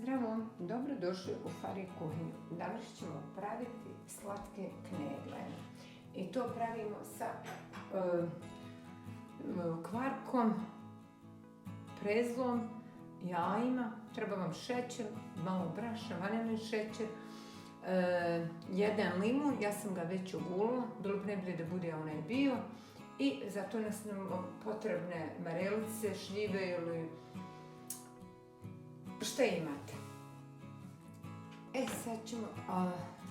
Zdravo, dobrodošli u Fari kuhinju. Danas ćemo praviti slatke knedle. I to pravimo sa kvarkom, prezlom, jajima. Treba vam šećer, malo brašna, vanilin šećer, jedan limun, ja sam ga već ogulila, bilo bi najbolje da bude onaj bio. I zato nas nam potrebne marelice, šljive ili šta imate. Sad ćemo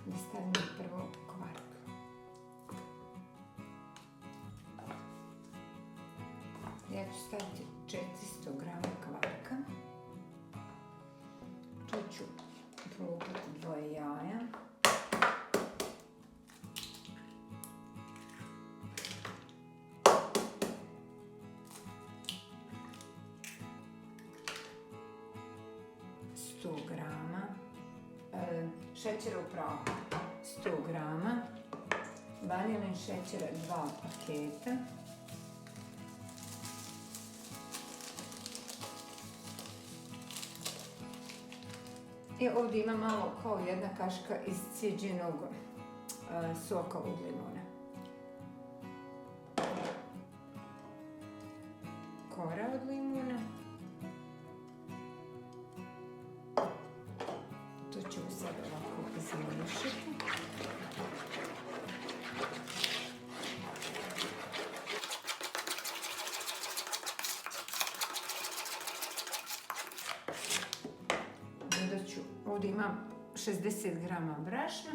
da stavimo prvo kvark. Ja ću staviti 400 grama kvarka. Tu ću polupati 2 jaja. Šećera u prahu 100 grama, vanilin šećera 2 paketa, i ovdje ima malo kao jedna kaška iscijeđenog soka od limuna, kora od limuna. To ćemo sad ovako izmiješati. Dodat ću, ovdje imam 60 grama brašna.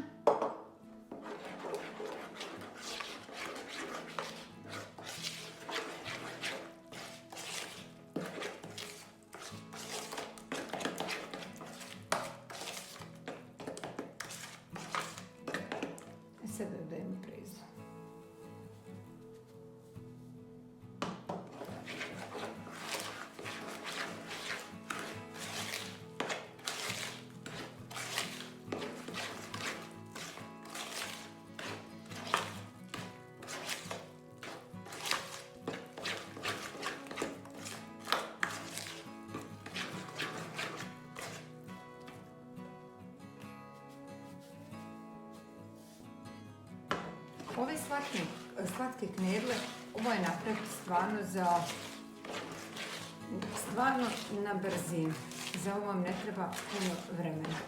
Sad dodajemo prezlo. Ove slatke knedle, ovo je napraviti stvarno na brzinu. Za ovo vam ne treba puno vremena.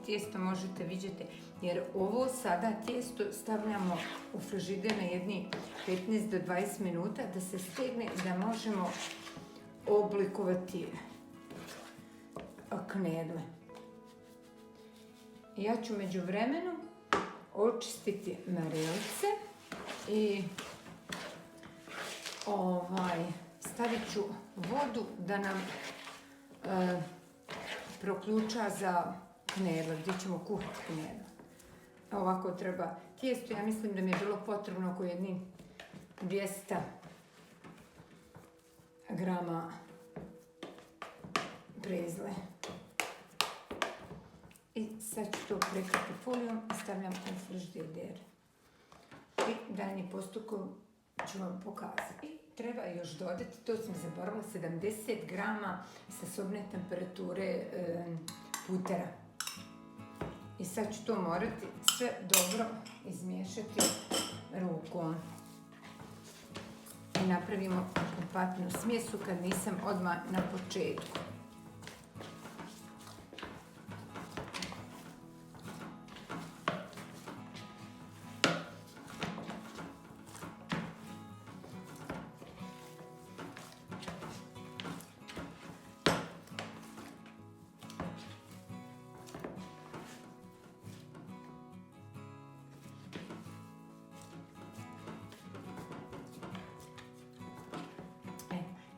Tijesto možete vidjeti, jer ovo sada tijesto stavljamo u frižider na jedni 15 do 20 minuta da se stegne, da možemo oblikovati knedle. Ja ću međuvremenu očistiti marelice i stavit ću vodu da nam proključa za knedle, gdje ćemo kuhati knedle. Ovako treba tijesto, ja mislim da mi je bilo potrebno oko jednih 200 grama prezle. I sad ću to prekriti folijom i stavljam u frižider. I daljnji postupak ću vam pokazati. I treba još dodati, to sam zaboravila, 70 grama sa sobne temperature putera. I sad ću to morati sve dobro izmiješati rukom. I napravimo kompletnu smjesu kad nisam odmah na početku.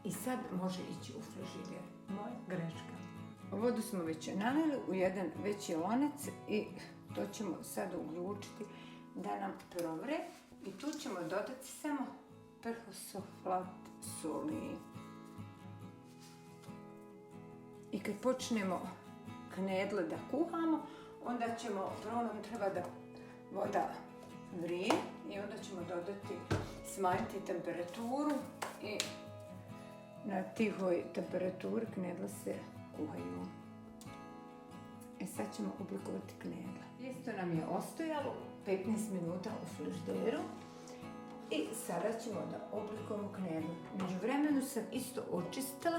I sad može ići u frižider. Moja greška. Vodu smo već nalili u jedan veći lonac i to ćemo sad uključiti da nam provre. I tu ćemo dodati samo perhosoflat soli. I kad počnemo knedle da kuhamo, Onda ćemo, prvo nam treba da voda vrije i onda ćemo dodati, smanjiti temperaturu i na tihoj temperaturi knedla se kuhaju. Sad ćemo oblikovati knedla. Tijesto nam je ostojalo 15 minuta u frižideru i sada ćemo da oblikujemo knedlu. Međuvremenu sam isto očistila.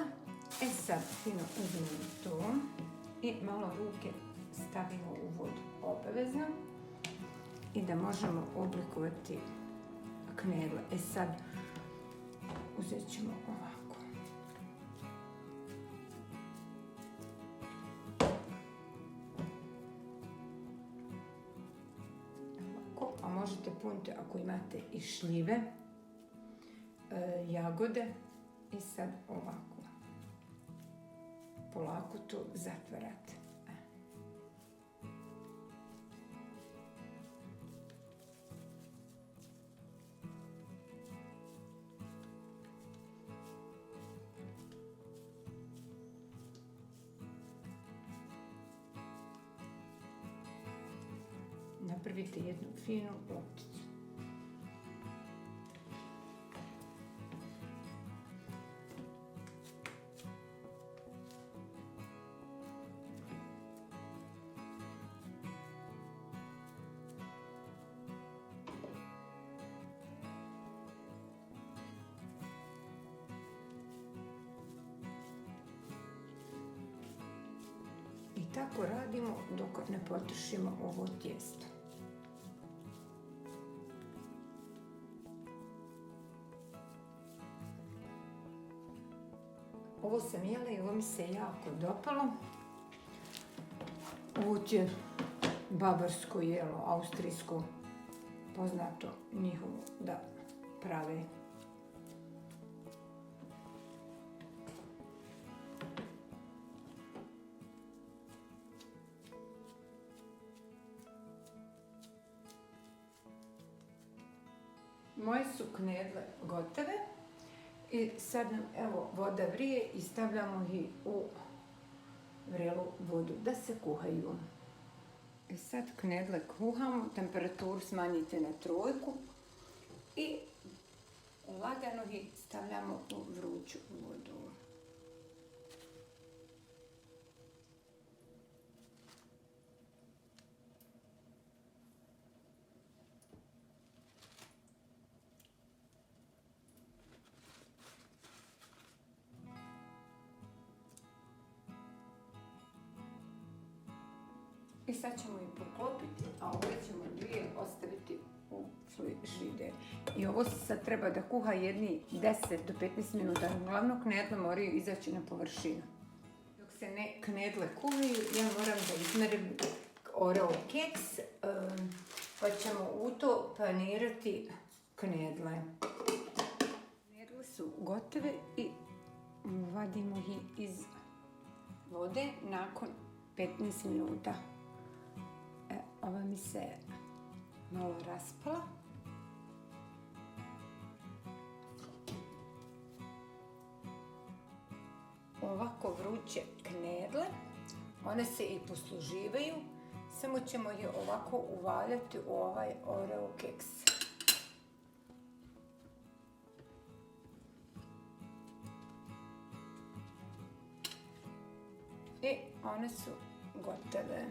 Sad fino uzmemo to i malo ruke stavimo u vodu obavezno i da možemo oblikovati knedle. Sad uzet ćemo ovako. A možete puniti ako imate i šljive, jagode i sad ovako. Polako to zatvarate. Napravite jednu finu lopticu. I tako radimo dok ne potrošimo ovo tijesto. Ovo sam jela i ovo mi se jako dopalo. Ovo je bavarsko jelo, austrijsko, poznato njihovo da prave. Moje su knedle gotove i sad nam evo voda vrije i stavljamo ih u vrelu vodu da se kuhaju. I sad knedle kuhamo, temperaturu smanjite na 3 i lagano ih stavljamo u vruću vodu. I sad ćemo ih poklopiti, a ove ćemo 2 ostaviti u frižider. I ovo se sad treba da kuha jedni 10 do 15 minuta. Uglavnom knedle moraju izaći na površinu. Dok se knedle kuhaju, ja moram da izmerim Oreo keks, pa ćemo u to panirati knedle. Knedle su gotove i vadimo ih iz vode nakon 15 minuta. Ova mi se malo raspala. Ovako vruće knedle, one se i posluživaju, samo ćemo je ovako uvaljati u ovaj Oreo keks. I one su gotove.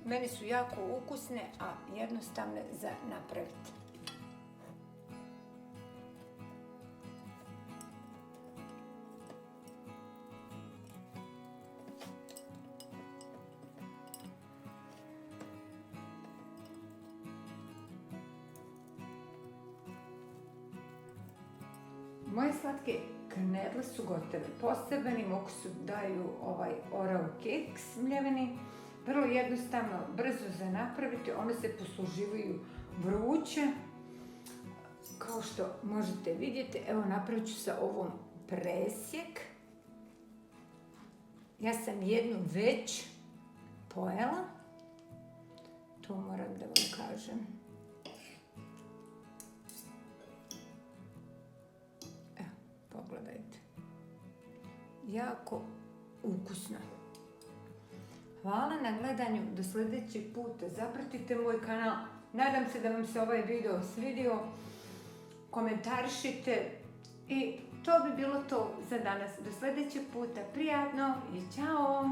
Meni su jako ukusne, a jednostavne za napraviti. Moje slatke knedle su gotove. Posebenim okusu daju ovaj Oreo keks mljeveni. Vrlo jednostavno, brzo za napraviti, one se posluživaju vruće. Kao što možete vidjeti, evo napravit ću sa ovom presjek. Ja sam jednu već pojela, to moram da vam kažem. jako ukusno. Hvala na gledanju, do sljedećeg puta. Zapratite moj kanal. Nadam se da vam se ovaj video svidio. Komentarišite i to bi bilo to za danas. Do sljedećeg puta. Prijatno i čao!